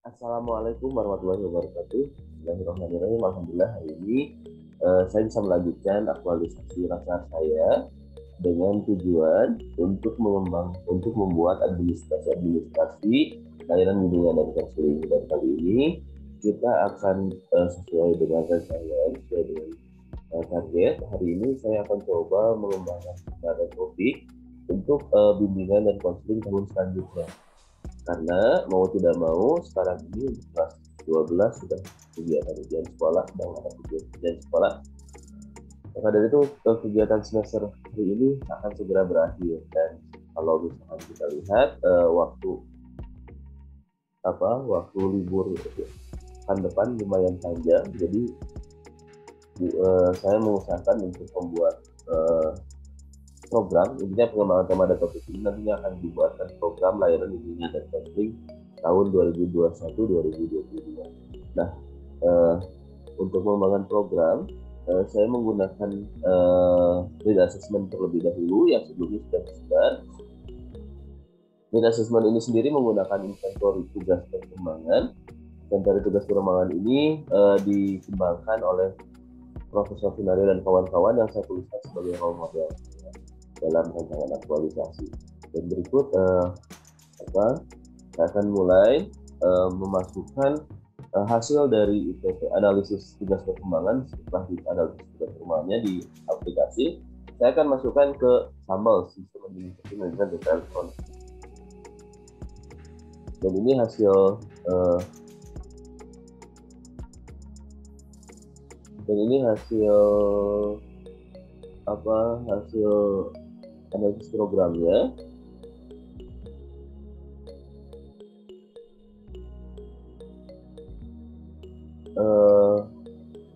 Assalamualaikum warahmatullahi wabarakatuh. Bismillahirrahmanirrahim. Alhamdulillah hari ini saya bisa melanjutkan aktualisasi rasa saya dengan tujuan untuk membuat administrasi layanan bimbingan dan konseling. Dan kali ini kita akan sesuai dengan rencana, sesuai dengan target. Hari ini saya akan coba mengembangkan beberapa topik untuk bimbingan dan konseling tahun selanjutnya. Karena mau tidak mau sekarang ini kelas 12 sudah kegiatan ujian sekolah, sedang ada ujian sekolah. Maka dari itu kegiatan semester hari ini akan segera berakhir, dan kalau misalkan kita lihat waktu libur pekan depan lumayan panjang. Jadi saya mengusahakan untuk membuat program, intinya pengembangan tema dan topik ini nantinya akan dibuatkan program layanan bimbingan dan counseling tahun 2021-2022. Nah, untuk mengembangkan program, saya menggunakan need assessment terlebih dahulu yang sebelumnya sudah tersebar. Need assessment ini sendiri menggunakan inventory tugas perkembangan. Inventory tugas perkembangan ini dikembangkan oleh Profesor Sunario dan kawan-kawan yang saya tuliskan sebagai role model dalam rancangan aktualisasi. Dan berikut saya akan mulai memasukkan hasil dari ITP analisis tugas perkembangan. Setelah di analisis tugas perkembangannya di aplikasi, saya akan masukkan ke SAML, sistem administrasi manajemen data elektronik. Dan ini hasil hasil analisis programnya.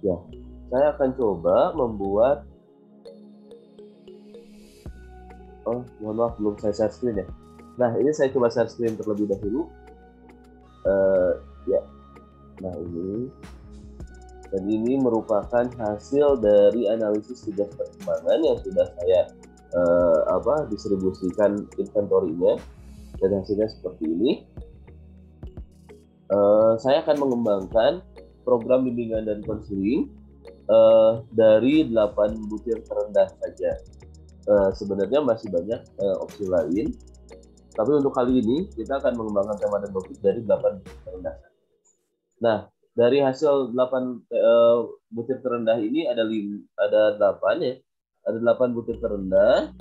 Ya, saya akan coba membuat mohon maaf, belum saya share screen ya. Nah, ini saya coba share screen terlebih dahulu. Ya, nah ini, dan ini merupakan hasil dari analisis tugas perkembangan yang sudah saya distribusikan inventory-nya, dan hasilnya seperti ini. Saya akan mengembangkan program bimbingan dan konseling dari 8 butir terendah saja. Sebenarnya masih banyak opsi lain, tapi untuk kali ini kita akan mengembangkan tema dan topik dari 8 butir terendah. Nah, dari hasil 8 butir terendah ini ada 8 ya. Ada 8 butir terendah,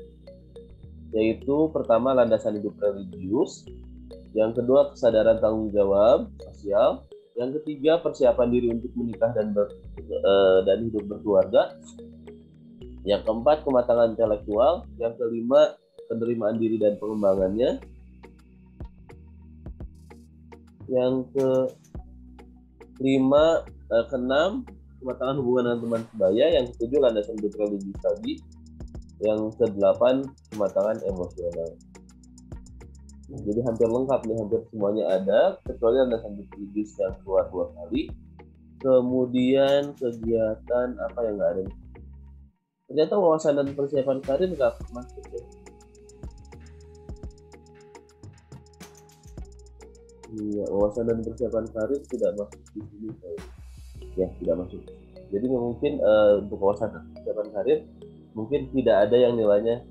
yaitu pertama landasan hidup religius, yang kedua kesadaran tanggung jawab sosial, yang ketiga persiapan diri untuk menikah dan hidup berkeluarga, yang keempat kematangan intelektual, yang kelima penerimaan diri dan pengembangannya, yang keenam kematangan hubungan dengan teman sebaya, yang ketujuh landasan hidup religius tadi, yang kedelapan kematangan emosional. Jadi hampir lengkap nih, hampir semuanya ada kecuali landasan hidup religius yang keluar 2 kali. Kemudian kegiatan apa yang nggak ada? Ternyata wawasan dan persiapan karir nggak masuk ya. Iya, wawasan dan persiapan karir tidak masuk di sini. Ya, tidak masuk. Jadi mungkin untuk wawasan dan persiapan karir mungkin tidak ada yang nilainya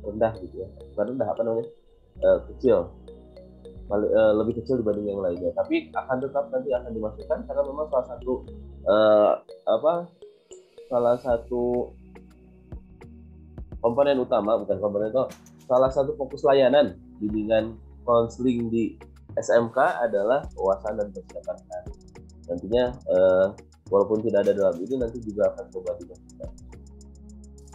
rendah gitu ya. Bukan rendah, apa namanya? Kecil. Lebih kecil dibanding yang lainnya. Tapi akan tetap nanti akan dimasukkan karena memang salah satu komponen utama, bukan komponen itu, salah satu fokus layanan bimbingan konseling di SMK adalah wawasan dan persiapan karir. Nantinya walaupun tidak ada dalam ini, nanti juga akan coba dimasukkan.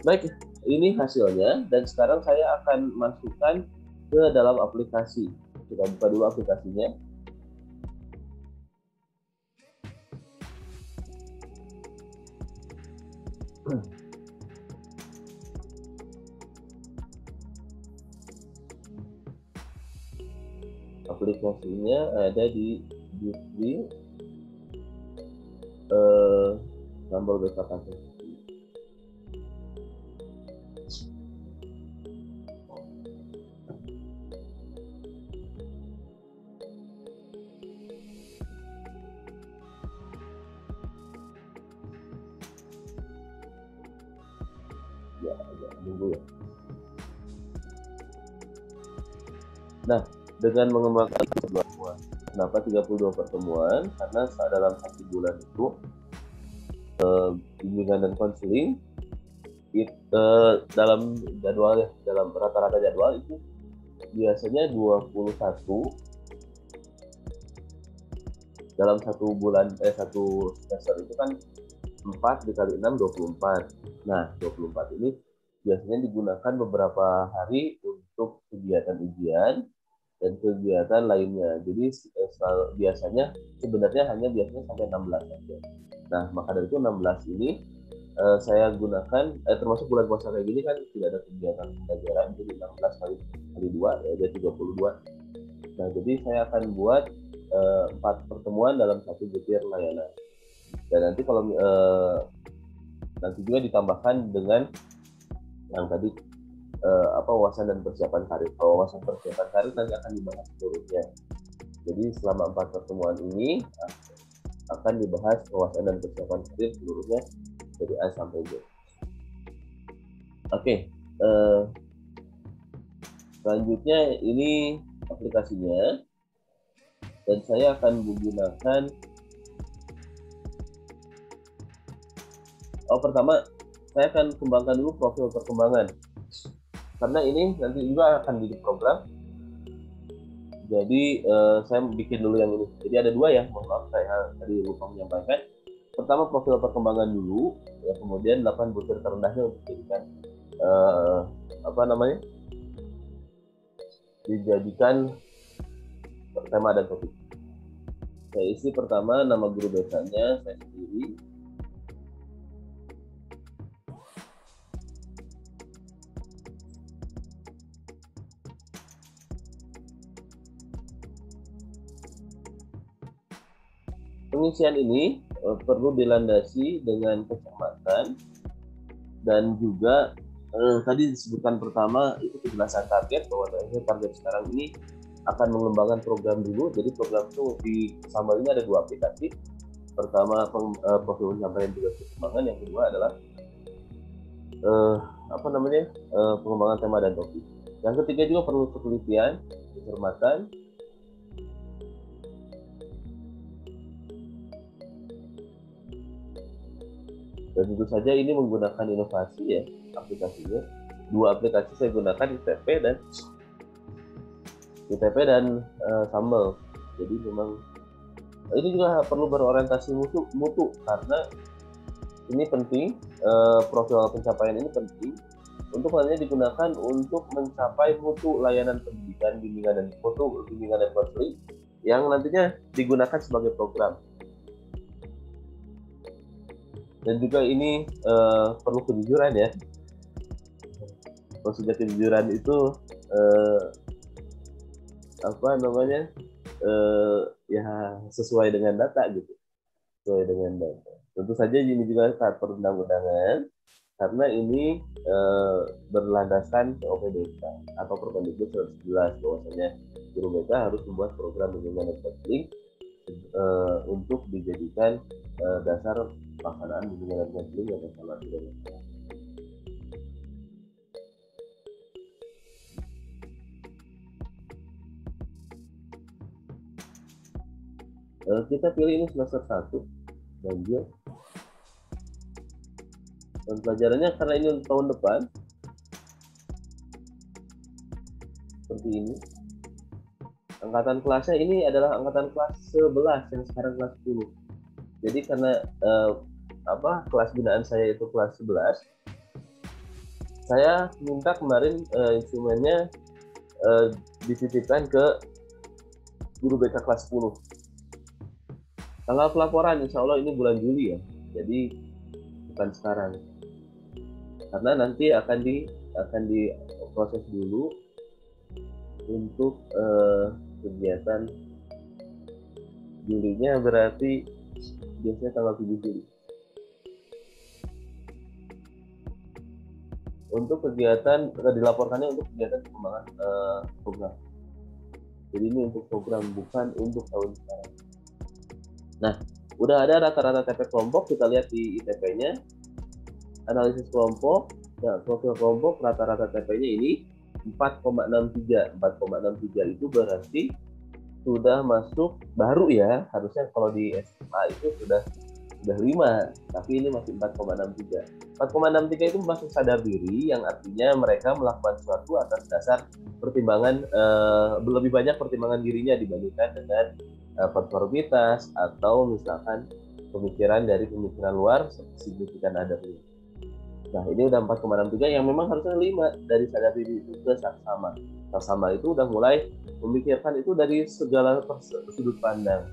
Baik, ini hasilnya, dan sekarang saya akan masukkan ke dalam aplikasi. Kita buka dulu aplikasinya. Aplikasinya ada di Display Sambal BKKP. minggu ya. Nah, dengan mengembangkan pertemuan. Kenapa 32 pertemuan? Karena dalam 1 bulan itu bimbingan dan konseling dalam jadwal ya, dalam rata-rata jadwal itu biasanya 21 dalam 1 bulan 1 semester itu kan 4 dikali 6 24. Nah, 24 ini biasanya digunakan beberapa hari untuk kegiatan ujian dan kegiatan lainnya. Jadi biasanya biasanya sampai 16 saja. Nah, maka dari itu 16 ini saya gunakan termasuk bulan puasa kayak gini kan tidak ada kegiatan pembelajaran, jadi 16 kali 2 ya jadi 32. Nah, jadi saya akan buat 4 pertemuan dalam 1 butir layanan. Dan nanti kalau nanti juga ditambahkan dengan yang tadi wawasan dan persiapan karir. Kalau wawasan persiapan karir nanti akan dibahas seluruhnya. Jadi selama 4 pertemuan ini akan dibahas wawasan dan persiapan karir seluruhnya dari A sampai Z. Oke, selanjutnya ini aplikasinya, dan saya akan menggunakan pertama saya akan kembangkan dulu profil perkembangan, karena ini nanti juga akan jadi program. Jadi saya bikin dulu yang ini. Jadi ada 2 ya, mohon maaf saya tadi lupa menyampaikan. Pertama profil perkembangan dulu, ya, kemudian 8 butir terendahnya untuk dijadikan tema dan topik. Saya isi pertama nama guru BK-nya saya sendiri. Pengisian ini perlu dilandasi dengan kecermatan dan juga tadi disebutkan pertama itu kejelasan target, bahwa target sekarang ini akan mengembangkan program dulu. Jadi program itu di Sambal ini ada 2 aplikasi. Pertama profil penyampaian tugas perkembangan, yang kedua adalah pengembangan tema dan topik. Yang ketiga juga perlu ketelitian, kecermatan. Dan tentu saja ini menggunakan inovasi ya aplikasinya. 2 aplikasi saya gunakan, ITP dan Sambal. Jadi memang ini juga perlu berorientasi mutu karena ini penting. Profil pencapaian ini penting untuk hanya digunakan untuk mencapai mutu layanan pendidikan, bimbingan dan konseling yang nantinya digunakan sebagai program. Dan juga ini perlu kejujuran ya. Maksudnya kejujuran itu ya sesuai dengan data gitu. Sesuai dengan data. Tentu saja ini juga taat perundang-undangan karena ini berlandaskan POPBK atau Permendikbud 111, bahwasanya guru BK harus membuat program bimbingan dan konseling untuk dijadikan dasar pelaksanaan bimbingan dan konseling yang bersama dengan masyarakat. Kita pilih ini semester 1 ganjil. Dan pelajarannya karena ini untuk tahun depan seperti ini. Angkatan kelasnya ini adalah angkatan kelas 11 yang sekarang kelas 10. Jadi karena kelas binaan saya itu kelas 11, saya minta kemarin instrumennya dititipkan ke guru BK kelas 10. Tanggal pelaporan insya Allah ini bulan Juli ya, jadi bukan sekarang, karena nanti akan diproses dulu untuk kegiatan Julinya, berarti biasanya tanggal 7 Juli. Untuk kegiatan dilaporkannya untuk kegiatan pengembangan program. Jadi ini untuk program, bukan untuk tahun sekarang. Nah, udah ada rata-rata TP kelompok, kita lihat di ITP-nya. Analisis kelompok, Nah, profil kelompok rata-rata TP-nya ini 4,63. 4,63 itu berarti sudah masuk baru ya. Harusnya kalau di SMA itu sudah 5, tapi ini masih 4,63. 4,63 itu masuk sadar diri, yang artinya mereka melakukan sesuatu atas dasar pertimbangan lebih banyak pertimbangan dirinya dibandingkan dengan konformitas atau misalkan pemikiran luar signifikan ada. Nah, ini udah 4,63 yang memang harusnya 5 dari sadar diri itu ke saksama. Saksama itu udah mulai memikirkan itu dari segala sudut pandang.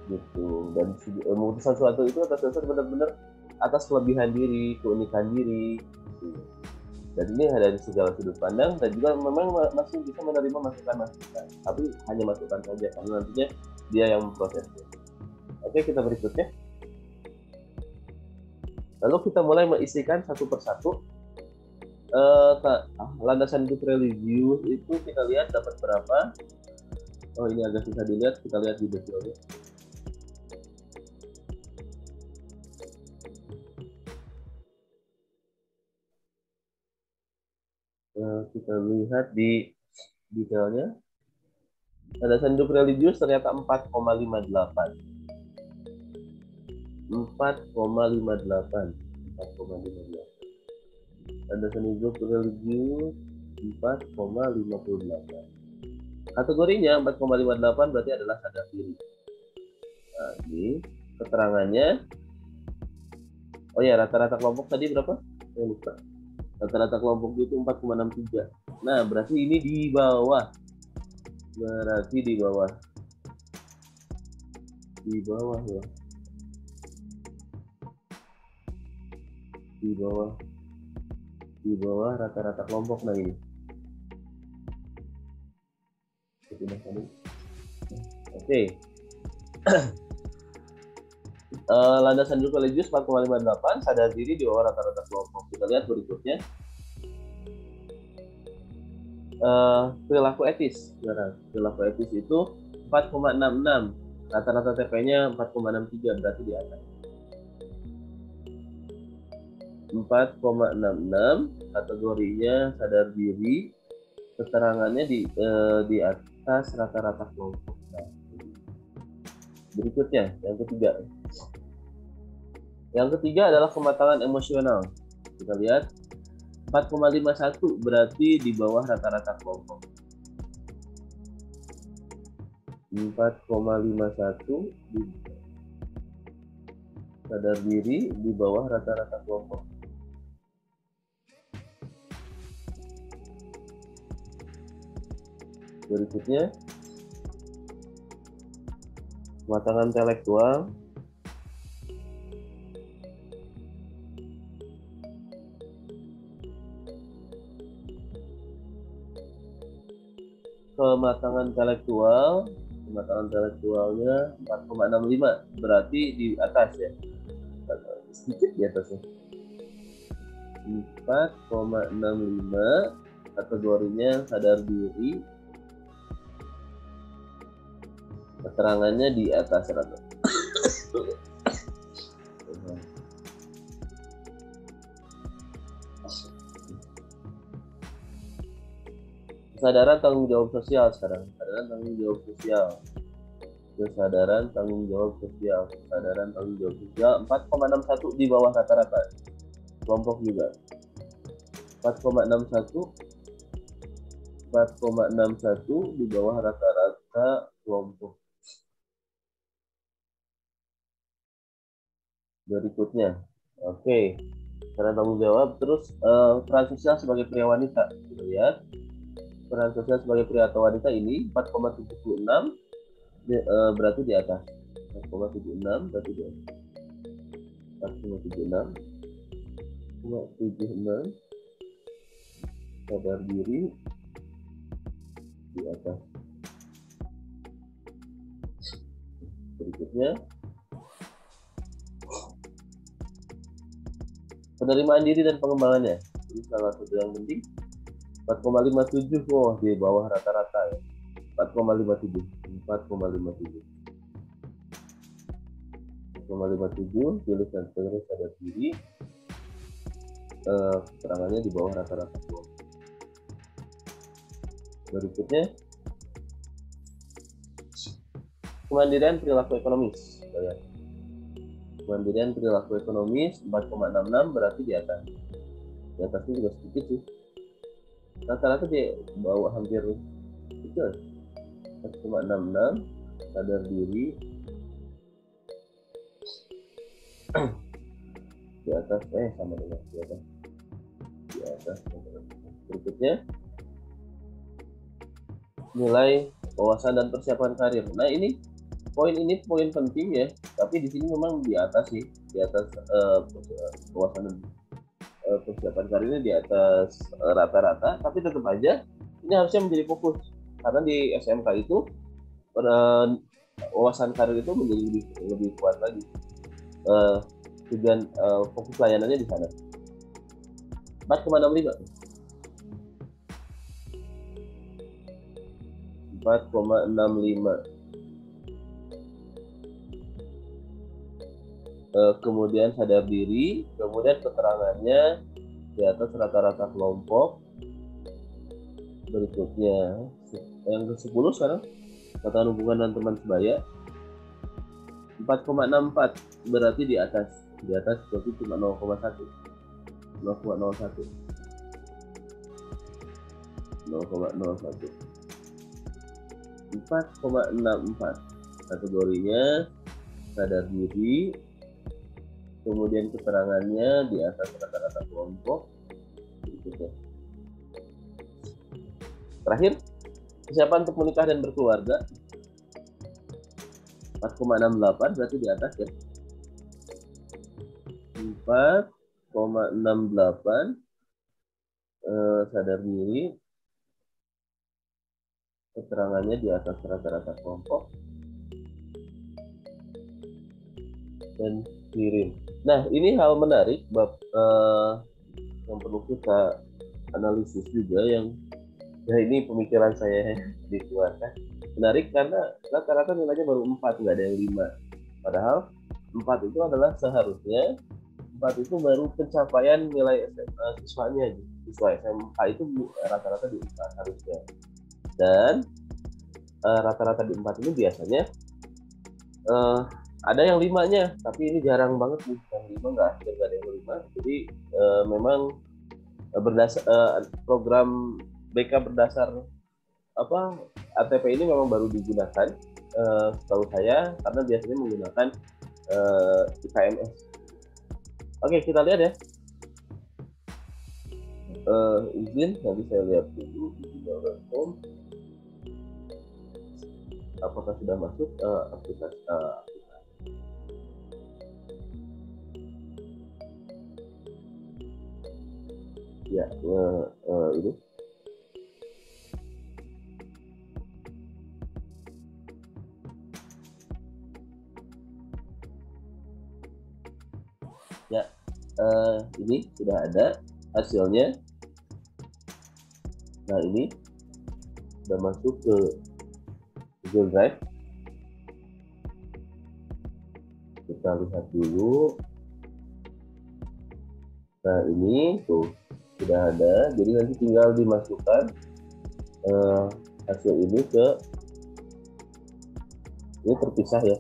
Gitu. Dan memutuskan sesuatu itu atas dasar benar-benar atas kelebihan diri, keunikan diri. Gitu. Dan ini dari segala sudut pandang dan juga memang masih bisa menerima masukan-masukan. Tapi hanya masukan saja karena nantinya dia yang memprosesnya. Oke, kita berikutnya. Lalu kita mulai mengisikan satu persatu. Landasan hidup religius itu kita lihat dapat berapa. Oh, ini agak susah dilihat, kita lihat di detailnya. Kita lihat di detailnya. Landasan hidup religius ternyata 4,58. 4,58. Landasan hidup religius 4,58. Kategorinya 4,58 berarti adalah sadar diri. Nah, ini keterangannya. Oh ya, rata-rata kelompok tadi berapa? Saya lupa. Rata-rata kelompok itu 4,63. Nah, berarti ini di bawah. Berarti di bawah. Di bawah ya. Di bawah rata-rata kelompok. Nah, ini. Oke. Landasan hidup religius 4,58, sadar diri di bawah rata-rata kelompok. Kita lihat berikutnya. Perilaku etis. Perilaku etis itu 4,66. Rata-rata TP-nya 4,63, berarti di atas. 4,66, kategorinya sadar diri, keterangannya di atas rata-rata kelompok. Nah, berikutnya, yang ketiga. Yang ketiga adalah kematangan emosional. Kita lihat 4,51 berarti di bawah rata-rata kelompok. 4,51 sadar diri di bawah rata-rata kelompok. Berikutnya, kematangan intelektual. Kematangan intelektualnya 4,65 berarti di atas ya, sedikit di atasnya. 4,65 kategorinya sadar diri, keterangannya di atas rata. Kesadaran tanggung jawab sosial sekarang. Kesadaran tanggung jawab sosial. 4,61 di bawah rata-rata kelompok juga. 4,61 di bawah rata-rata kelompok. Berikutnya, oke, karena tanggung jawab. Terus peran sosial sebagai pria wanita, kita lihat peran sosial sebagai pria atau wanita ini 4,76 berarti di atas. 4,76 berarti di atas. 4,76 sadar diri di atas. Berikutnya, penerimaan diri dan pengembangannya. Ini salah satu yang penting. 4,57, oh di bawah rata-rata ya. 4,57 pilih sadar diri keterangannya di bawah rata-rata kelompok. Berikutnya, kemandirian perilaku ekonomis. Kemandirian perilaku ekonomis 4,66 berarti di atas. Di atasnya juga sedikit sih. Rata-rata di bawah hampir kecil. 4,66, sadar diri di atas, sama dengan di atas. Berikutnya, nilai wawasan dan persiapan karir. Nah, poin penting ya, tapi di sini memang di atas sih, di atas wawasan dan persiapan karir ini di atas rata-rata, tapi tetap aja ini harusnya menjadi fokus karena di SMK itu wawasan karir itu menjadi lebih kuat lagi. Tujuan fokus layanannya di sana. 4,65. 4,65. Kemudian sadar diri, kemudian keterangannya di atas rata-rata kelompok. Berikutnya yang ke-10 sekarang, ketahuan hubungan dan teman sebaya. 4,64 berarti di atas berarti cuma 0,1. 0,01. (0,01). 4,64 kategorinya sadar diri, kemudian keterangannya di atas rata-rata kelompok. Berikutnya. Terakhir, kesiapan untuk menikah dan berkeluarga. 4,68 berarti di atas ya. 4,68 sadar diri, keterangannya di atas rata-rata kelompok, dan kirim. Nah, ini hal menarik yang perlu kita analisis juga, yang ini pemikiran saya dikeluarkan. Menarik karena rata-rata nilainya baru 4, nggak ada yang 5. Padahal 4 itu adalah seharusnya 4 itu baru pencapaian nilai siswanya. Siswa SMK itu rata-rata di 4 harusnya. Dan rata-rata di 4 ini biasanya ada yang 5-nya, tapi ini jarang banget nih. Yang 5 nggak ada yang 5. Jadi memang berdasar program BK berdasar ATP ini memang baru digunakan setahu saya, karena biasanya menggunakan IKMS. Oke, kita lihat ya. Izin, nanti saya lihat dulu di gmail.com apakah sudah masuk aplikasi. Ya, ini. Ya, ini sudah ada hasilnya. Nah, ini sudah masuk ke Google Drive. Kita lihat dulu. Nah, ini tuh sudah ada. Jadi nanti tinggal dimasukkan hasil ini ke, ini terpisah ya.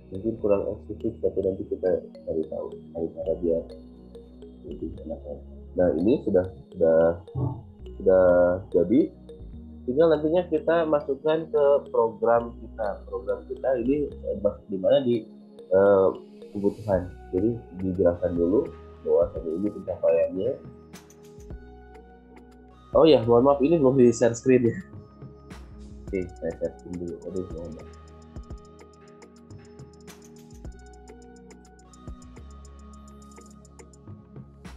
Mungkin kurang eksplisit, tapi nanti kita cari tahu cara biar lebih enak. Nah, ini sudah jadi. Tinggal nantinya kita masukkan ke program kita. Program kita ini di mana di kebutuhan. Jadi dijelaskan dulu bahwa ini pencapaiannya. Oh ya, mohon maaf, ini belum di share screen ya. Oke, saya share screen dulu. Mohon maaf.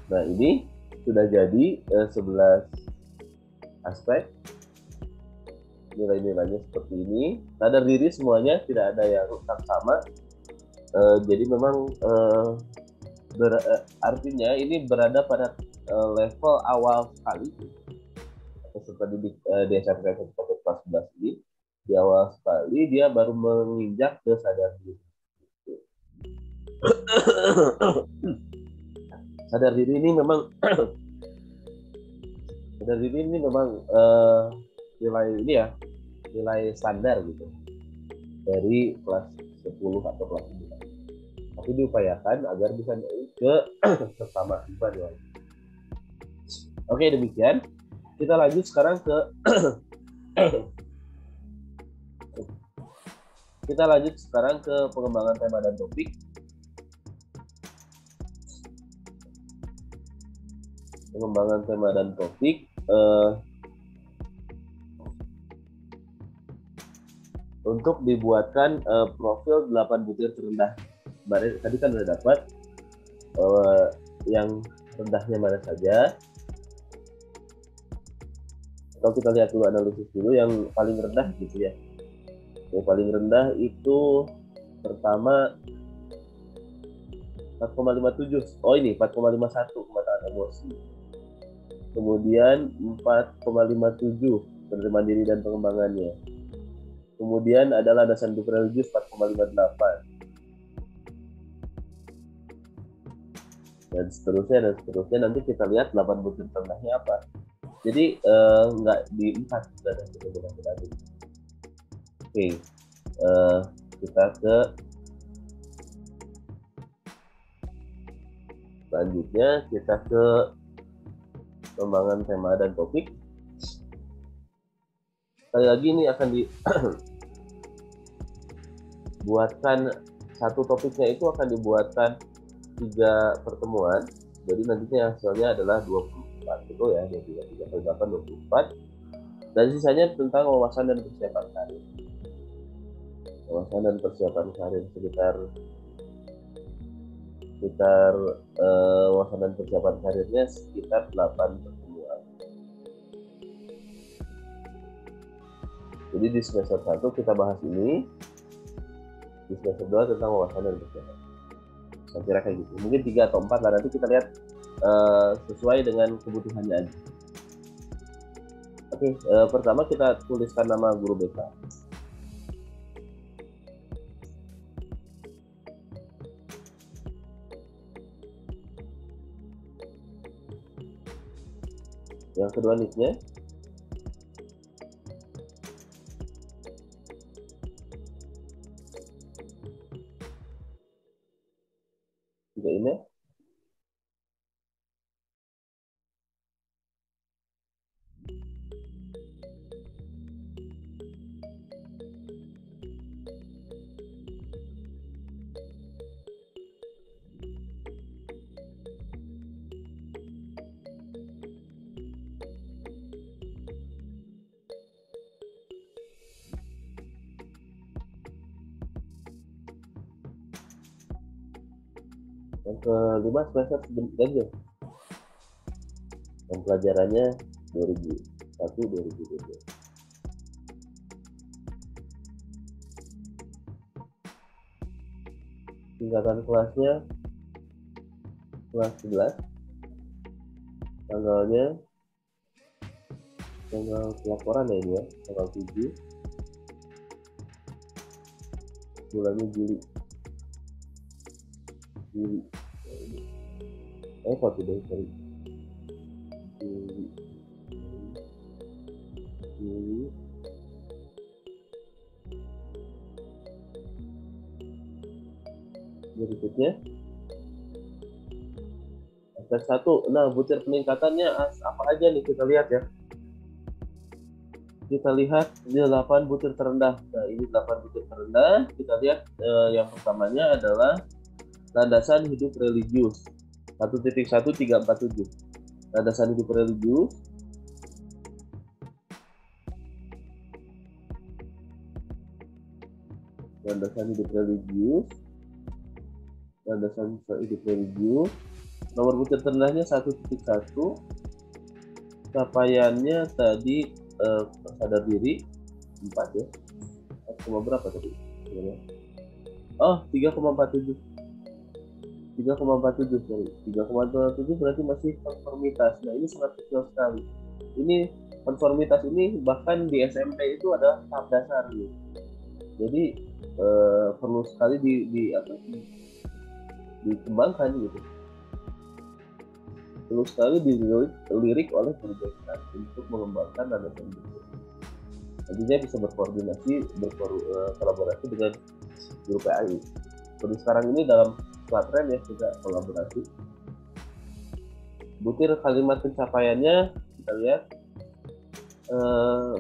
Nah, ini sudah jadi 11 aspek. Nilai-nilainya seperti ini. Sadar diri semuanya, tidak ada yang rusak sama. Jadi memang artinya ini berada pada level awal sekali. Seperti di SMP kelas 11 ini, di awal sekali dia baru menginjak ke sadar diri. sadar diri ini memang sadar diri ini memang nilai ini ya, nilai standar gitu dari kelas 10 atau kelas 9. Tapi diupayakan agar bisa naik ke sesama siswa ya. Oke, demikian. Kita lanjut sekarang ke pengembangan tema dan topik. Pengembangan tema dan topik untuk dibuatkan profil 8 butir terendah. Tadi kan udah dapat yang rendahnya mana saja. Kalau kita lihat dulu, analisis dulu yang paling rendah gitu ya. Yang paling rendah itu pertama 4,57. Oh ini 4,51 kematangan emosi. Kemudian 4,57 penerimaan diri dan pengembangannya. Kemudian ada landasan hidup religius 4,58. Dan seterusnya. Nanti kita lihat 8 butir tengahnya apa. Jadi nggak di 4 sudah ada mudah-mudahan. Oke, kita ke selanjutnya, kita ke pengembangan tema dan topik. Sekali lagi ini akan dibuatkan satu topiknya itu akan dibuatkan 3 pertemuan. Jadi nantinya hasilnya adalah 24 itu ya, 24. Dan sisanya tentang wawasan dan persiapan karir. Wawasan dan persiapan karir sekitar wawasan dan persiapan karirnya sekitar 8 pertemuan. Jadi di semester 1 kita bahas ini, di semester 2 tentang wawasan dan persiapan. Saya kira kayak gitu. Mungkin 3 atau 4 lah, nanti kita lihat sesuai dengan kebutuhannya aja. Oke, pertama kita tuliskan nama guru BK. Yang kedua nicknya. Juga email. Yang kelima semester ganjil. Dan pelajarannya 2001-2022. Tingkatan kelasnya kelas 11. Tanggal pelaporan ya ini ya, tanggal 7. Bulannya Juli. Apa tuh dari Juli. Berikutnya aspek 1. Nah, butir peningkatannya apa aja nih, kita lihat ya. Kita lihat di 8 butir terendah. Nah, ini 8 butir terendah. Kita lihat yang pertamanya adalah landasan hidup religius 1.1347. Landasan hidup religius. Landasan hidup religius. Nomor butir terendahnya 1.1. Capaiannya tadi sadar diri 4 ya. Berapa tadi? Oh, 3,47. 3,47 berarti masih konformitas. Nah, ini sangat kecil sekali. Ini konformitas ini bahkan di SMP itu ada tahap dasar gitu. Jadi perlu sekali dikembangkan gitu. Perlu sekali dilirik oleh guru BK untuk mengembangkan landasan berikut. Nanti dia bisa berkolaborasi dengan guru PAI. Seperti sekarang ini dalam pesantren ya kita kolaborasi. Butir kalimat pencapaiannya kita lihat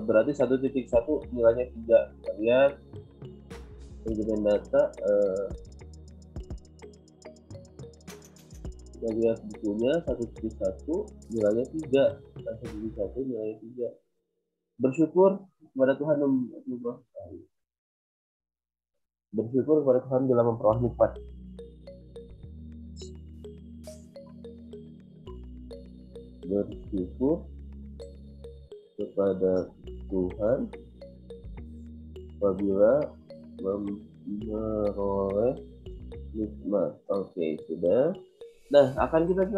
berarti 1.1 nilainya 3. Kita lihat manajemen data, kita lihat bukunya 1.1 nilainya 3, 1.1 nilainya 3. Bersyukur kepada Tuhan bersyukur kepada Tuhan dalam memperoleh nikmat. Bersyukur kepada Tuhan apabila memperoleh nikmat. Oke, sudah. Nah, akan kita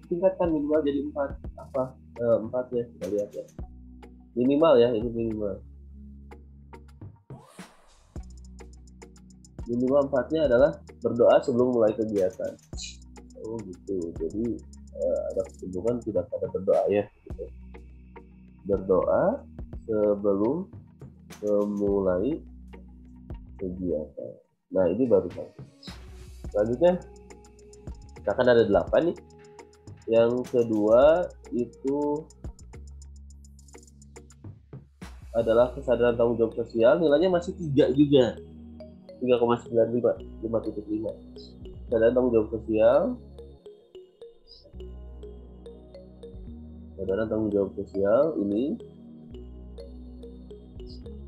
tingkatkan minimal jadi 4. 4 ya, kita lihat ya. Minimal ya, ini minimal. Minimal 4-nya adalah berdoa sebelum mulai kegiatan. Oh gitu. Jadi ada kecenderungan tidak pada berdoa ya. Gitu. Berdoa sebelum memulai kegiatan. Nah, ini baru satu. Selanjutnya kita akan ada 8 nih. Yang kedua itu adalah kesadaran tanggung jawab sosial, nilainya masih 3 juga. 3,95, 5.5. Kesadaran tanggung jawab sosial. Kesadaran tanggung jawab sosial ini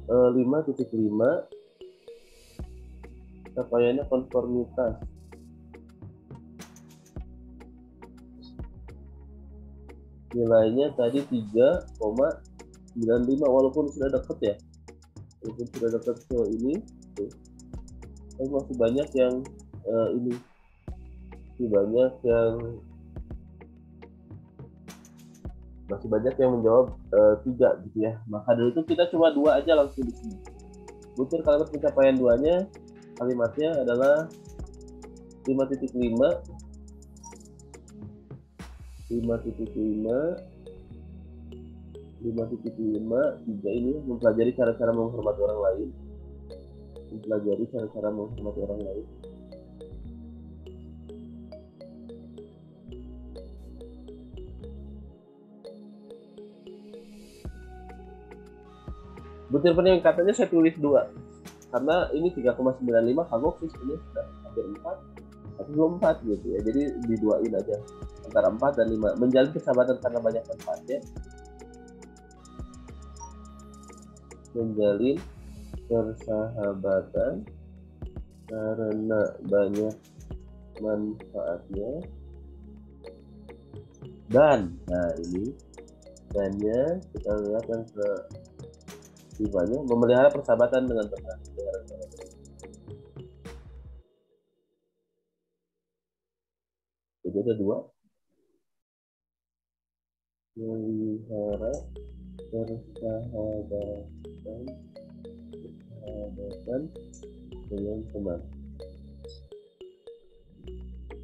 5.5. Capaiannya konformitas. Nilainya tadi 3,95 walaupun sudah dekat ya. Walaupun sudah dekat ke ini, tapi masih banyak yang ini. Masih banyak yang menjawab 3 gitu ya. Maka dari itu kita coba 2 aja langsung di sini. Butir kalimat pencapaian 2-nya, kalimatnya adalah 5.5, 3 ini mempelajari cara-cara menghormati orang lain. Butir peningkatannya saya tulis 2 karena ini 3,95 kagok sih sebenarnya sudah hampir 4 tapi belum 4 gitu ya, jadi diduain aja antara 4 dan 5. Menjalin persahabatan karena banyak manfaatnya. Menjalin persahabatan karena banyak manfaatnya. Dan nah ini dannya kita lihat yang ke sifanya memelihara persahabatan dengan teman. Jadi ada 2. Memelihara persahabatan dengan teman.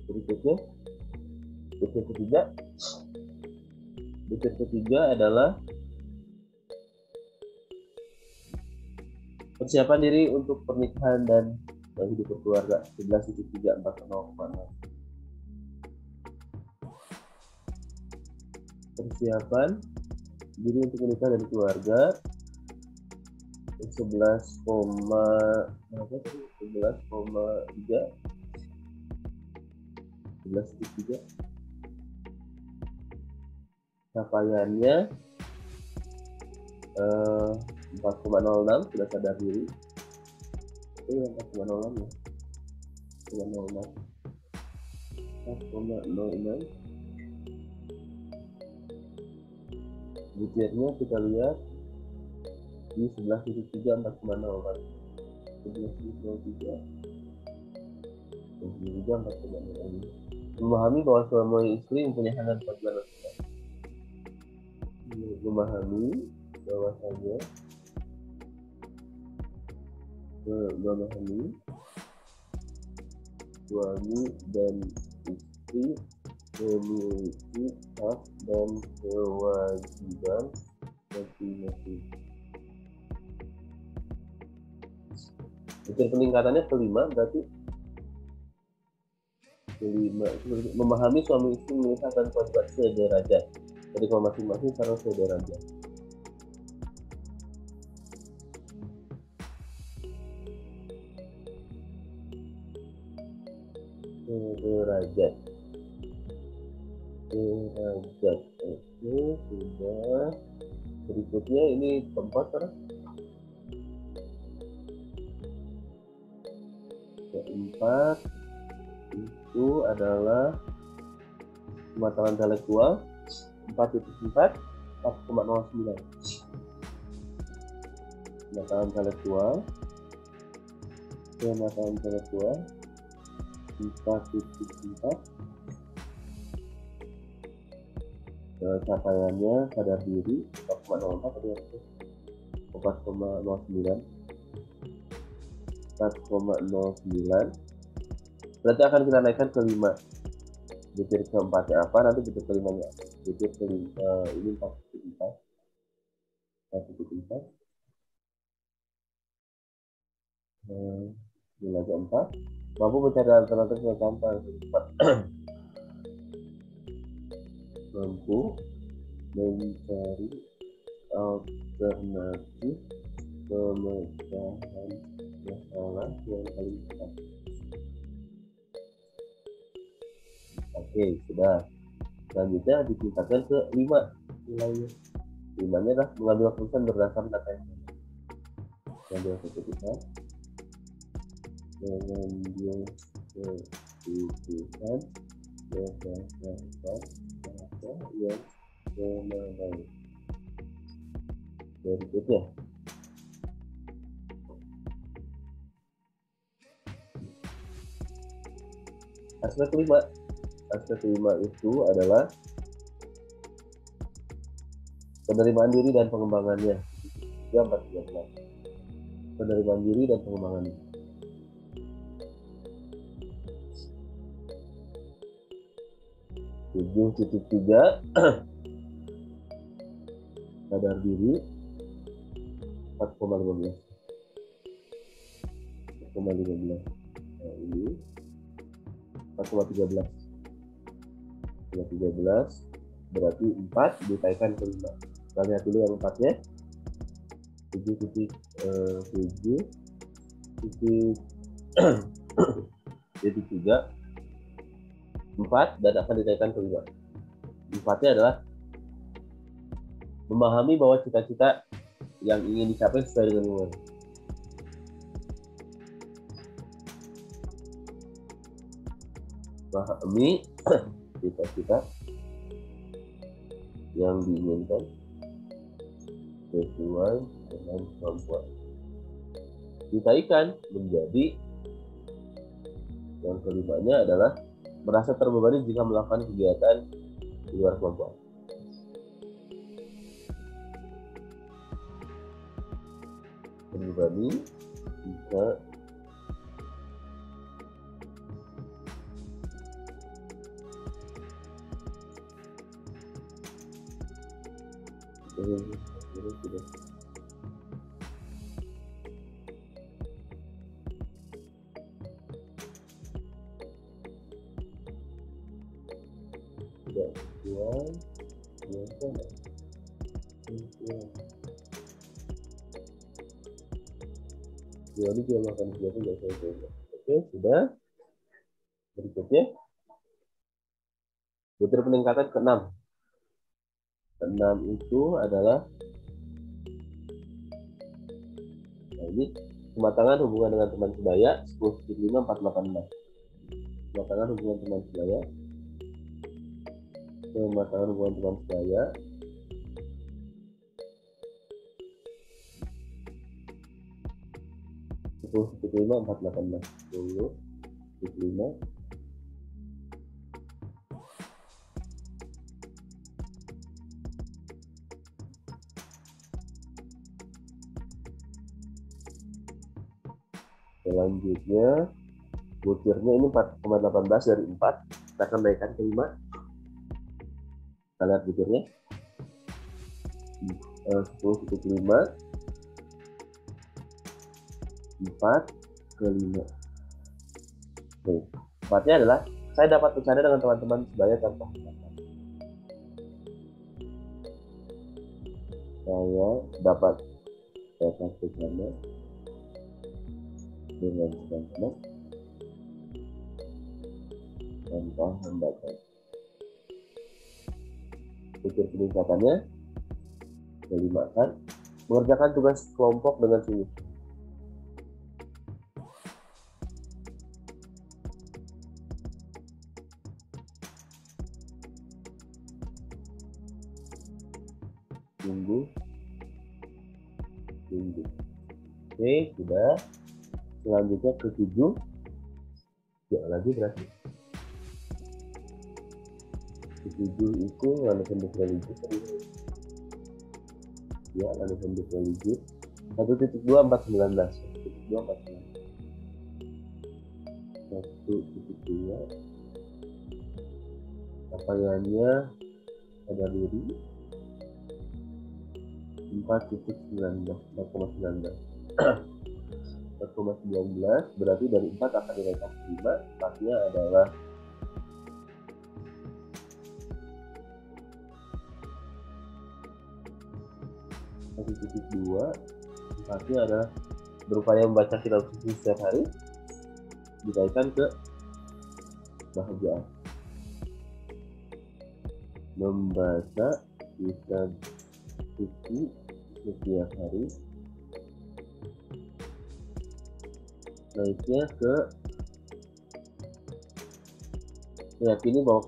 Berikutnya butir ketiga adalah persiapan diri untuk pernikahan dan hidup berkeluarga. 11.3, 4,0. Persiapan diri untuk menikah dan keluarga 11,3. Capaiannya 4,06, sudah sadar diri. Itu 4,06 ya. 4,06. Butirnya kita lihat di 11.3, 4,08. 11.03, 4,08. Memahami bahwa suami istri mempunyai hak dan kewajiban masing-masing. Memahami bahwasanya suami dan istri memiliki hak dan kewajiban masing-masing. Unsur peningkatannya kelima, berarti kelima memahami suami istri memiliki hak dan kewajiban sederajat. Jadi kalau masing-masing secara sederajat. Derajat. Oke, sudah. Berikutnya ini keempat kan? Keempat itu adalah pematangan intelektual 4.4 4,09. Pematangan intelektual 4.4. Capaiannya sadar diri 4,04 atau 4,09. Berarti akan kita naikkan ke 5. Butir keempatnya apa, nanti butir kelimanya. Butir kelima ini 4.4. Nilai 4. Mampu mencari alternatif yang gampang. Mampu mencari alternatif pemecahan masalah yang paling cepat. Oke, sudah. Selanjutnya ditingkatkan ke 5 nilainya. 5-nya adalah mengambil keputusan berdasarkan data yang ada. Mengambil keputusan berdasarkan data yang memadai. Berikutnya aspek kelima. Aspek kelima itu adalah penerimaan diri dan pengembangannya. 4.13. Penerimaan diri dan pengembangannya. Tujuh titik 3 sadar diri 4,15. Nah, ini 4,13. 4,13 berarti 4 dikaitkan ke 5. Kita lihat dulu yang 4-nya. 7.3 4 dan akan dikaitkan ke 5. 4-nya adalah memahami bahwa cita-cita yang ingin dicapai sesuai dengan umur. Memahami cita-cita yang diinginkan sesuai dengan kemampuan. Dikaitkan menjadi yang kelimanya adalah merasa terbebani jika melakukan kegiatan di luar kemampuan. Terbebani jika tidak sesuai dengan jadi dia melakukan kegiatan tidak sesuai dengan. Oke, sudah. Berikutnya butir peningkatan ke-6. Ke-6 itu adalah ini kematangan hubungan dengan teman sebaya 10.5 486. Kematangan hubungan teman sebaya. Kematangan hubungan teman sebaya 10.5 486. 10.5 selanjutnya Butirnya ini 4,18 dari 4. Kita akan naikkan ke 5. Kita lihat butirnya. 10,5. 4 ke 5. Oke. 4-nya adalah saya dapat bercanda dengan teman-teman sebaya tanpa hambatan. Saya dapat bercanda dengan teman-teman tanpa hambatan. Ukur peningkatannya kelima kan mengerjakan tugas kelompok dengan sungguh. Sungguh. Oke, sudah. Selanjutnya ke 7. Ya lagi berarti. Ke 7 itu landasan religius. Ya, landasan religius. 1.2 419. 1.2 419. 1.2. Capaiannya pada diri 4.19. 4,19 berarti dari 4 akan dinaikkan ke 5. 4-nya adalah 1.2. 4-nya adalah berupaya membaca kitab suci setiap hari, dinaikkan ke bahagian membaca kitab suci setiap hari, naiknya ke meyakini bahwa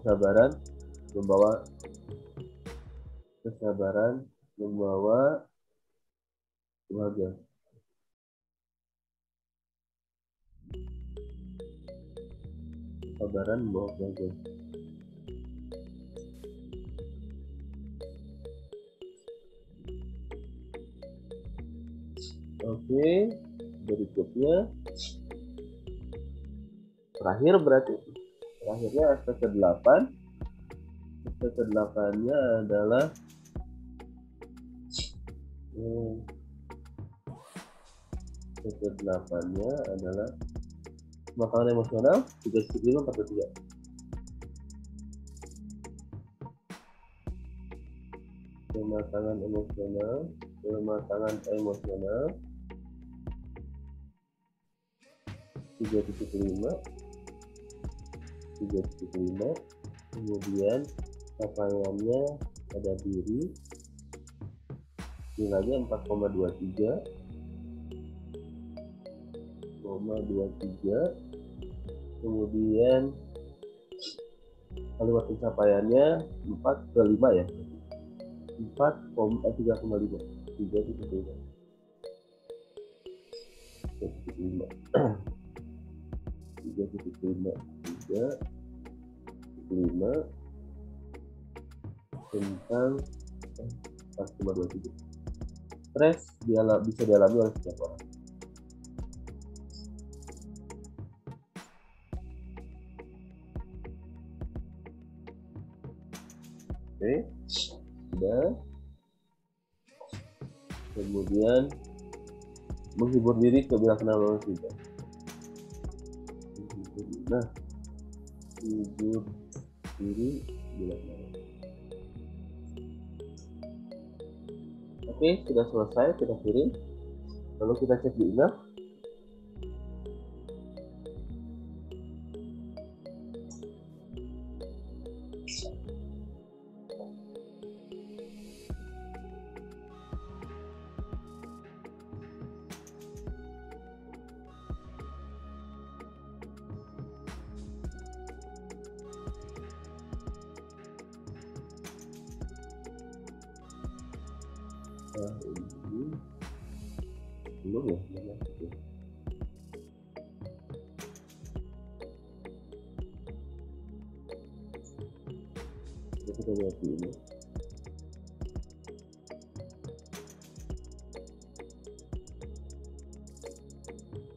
kesabaran membawa kebahagiaan. Kesabaran membawa kebahagiaan. Oke, berikutnya terakhirnya aspek ke-8. Aspek ke-8-nya adalah kematangan emosional 3.5 4.3. Kematangan emosional 3.5. Kemudian capaiannya pada diri nilainya 4,23. Kemudian kalimat pencapaiannya 4 ke 5 ya. 3,5. 3,5 tentang 4,23. Stres bisa dialami oleh setiap orang. Oke, sudah. Kemudian menghibur diri kebilang kenal juga. Nah, hibur diri bila kenal. Oke, sudah selesai kita kirim. Lalu kita cek di email. Ini belum ya, kita lihat ini.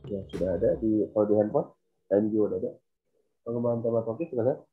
Ya sudah ada kalau di handphone. Dan juga ada pengembangan tema topik sebenarnya.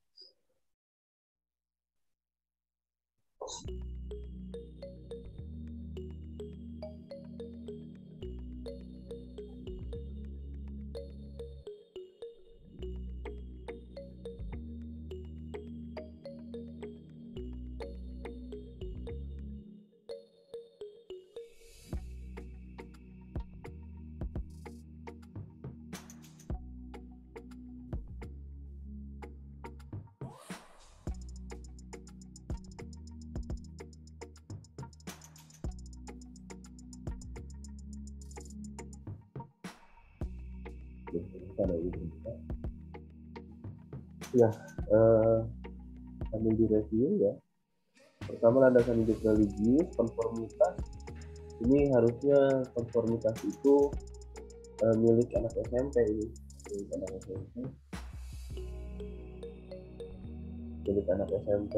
Ya, sambil direview ya. Pertama landasan hidup religius, konformitas. Ini harusnya konformitas itu milik anak SMP ini, milik anak SMP, milik anak SMP.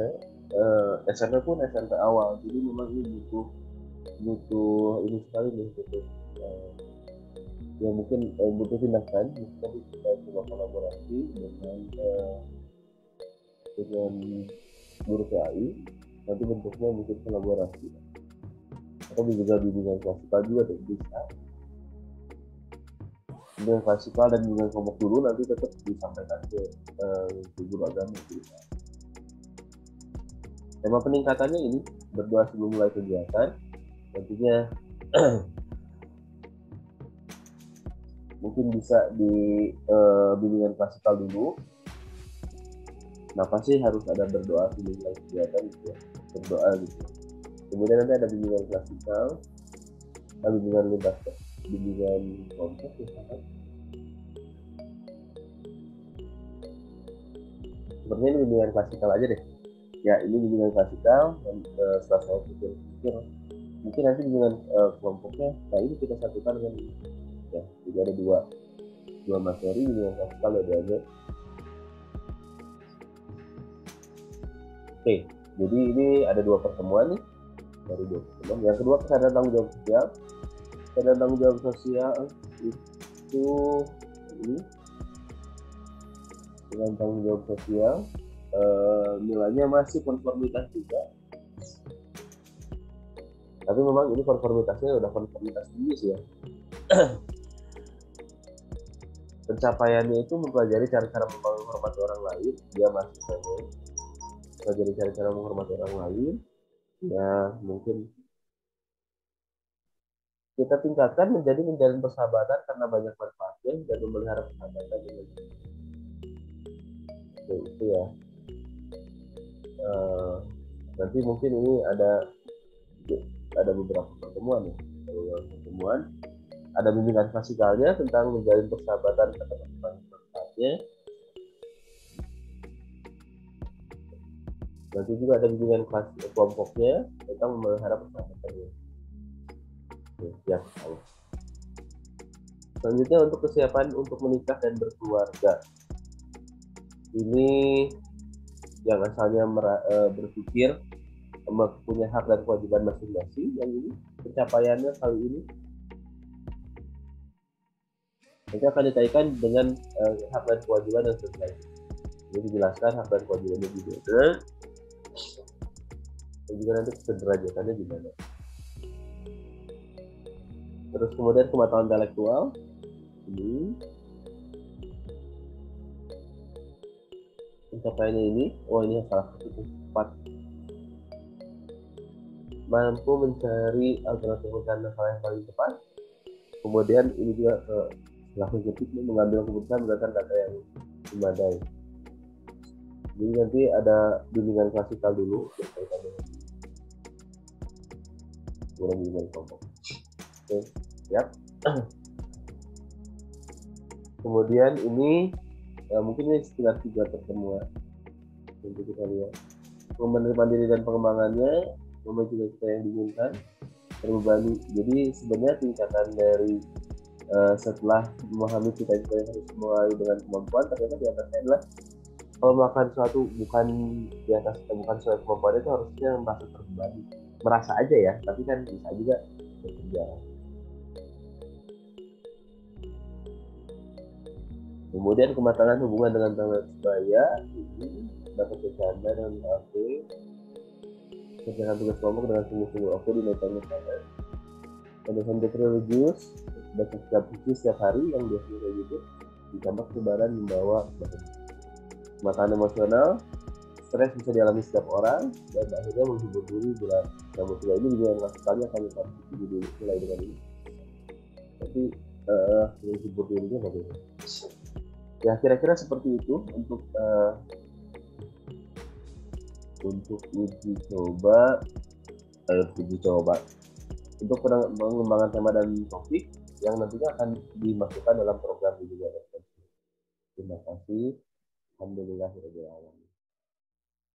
SMP pun SMP awal, jadi memang ini butuh ini sekali nih, butuh ya mungkin butuh tindakan. Tapi kita coba kolaborasi dengan guru PAI, nanti bentuknya mungkin kolaborasi atau juga bimbingan klasikal juga tuh bisa. Bimbingan klasikal dan bimbingan kelompok dulu nanti tetap disampaikan ke guru agama gitu. Tema peningkatannya ini berdoa sebelum mulai kegiatan, nantinya mungkin bisa di bimbingan klasikal dulu. Kenapa sih harus ada berdoa sebelum mulai kegiatan gitu ya, berdoa gitu. Kemudian nanti ada bimbingan klasikal, ada bimbingan lintas, bimbingan kelompok misalkan. Sepertinya ini bimbingan klasikal aja deh. Ya ini bimbingan klasikal, dan setelah saya pikir mungkin nanti bimbingan kelompoknya, nah ini kita satukan dengan ini. Ya, jadi ada dua materi bimbingan klasikal ada. Oke, jadi ini ada dua pertemuan nih, dari dua pertemuan. Yang kedua kesadaran tanggung jawab sosial. Kesadaran tanggung jawab sosial itu ini dengan tanggung jawab sosial, nilainya masih konformitas juga. Tapi memang ini konformitasnya udah konformitas tinggi sih ya. Pencapaiannya itu mempelajari cara-cara menghormati orang lain, dia masih mempelajari cara-cara menghormati orang lain. Ya mungkin kita tingkatkan menjadi menjalin persahabatan karena banyak manfaatnya dan memelihara persahabatan dengan itu ya. Nanti mungkin ini ada beberapa pertemuan ya. Ada bimbingan klasikalnya tentang menjalin persahabatan karena banyak manfaatnya. Nanti juga ada bimbingan kelompoknya tentang memelihara persahabatannya. Ya, selanjutnya untuk kesiapan untuk menikah dan berkeluarga. Ini yang asalnya berpikir punya hak dan kewajiban masing-masing, yang ini pencapaiannya kali ini nanti akan dikaitkan dengan hak dan kewajiban yang sesuai. Jadi dijelaskan hak dan kewajibannya juga, dan juga nanti sederajatannya gimana. Terus kemudian kematangan intelektual ini pencapaiannya ini, ini salah satu tepat, mampu mencari alternatif masalah yang paling tepat. Kemudian ini juga langsung ketik mengambil keputusan berdasarkan data yang memadai. Jadi nanti ada bimbingan klasikal dulu berkaitan dengan bimbingan kelompok. Oke, siap. Kemudian ini mungkin ini sekitar 3 pertemuan untuk kita lihat. Pengembangan diri dan pengembangannya, juga kita yang diinginkan, terbebani. Jadi sebenarnya tingkatan dari setelah memahami kita yang harus mulai dengan kemampuan, ternyata di atasnya adalah kalau melakukan sesuatu bukan di atas, bukan sesuai kemampuan, itu harusnya merasa terbebani, merasa aja ya, tapi kan bisa juga bekerja. Kemudian kematangan hubungan dengan teman sebaya ini dapat bercanda dengan kafe, kerjakan tugas kelompok dengan sungguh-sungguh oke di metode sana. Pendekatan religius, baca setiap suci setiap hari yang biasanya kayak gitu, ditambah kebaran membawa kematangan emosional, stres bisa dialami setiap orang, dan akhirnya menghibur diri bila namun juga ini juga yang sekali akan kita mulai dengan ini. Tapi menghibur dirinya bagaimana? Ya kira-kira seperti itu untuk uji coba untuk pengembangan tema dan topik yang nantinya akan dimasukkan dalam program di juga. Terima kasih. Alhamdulillah.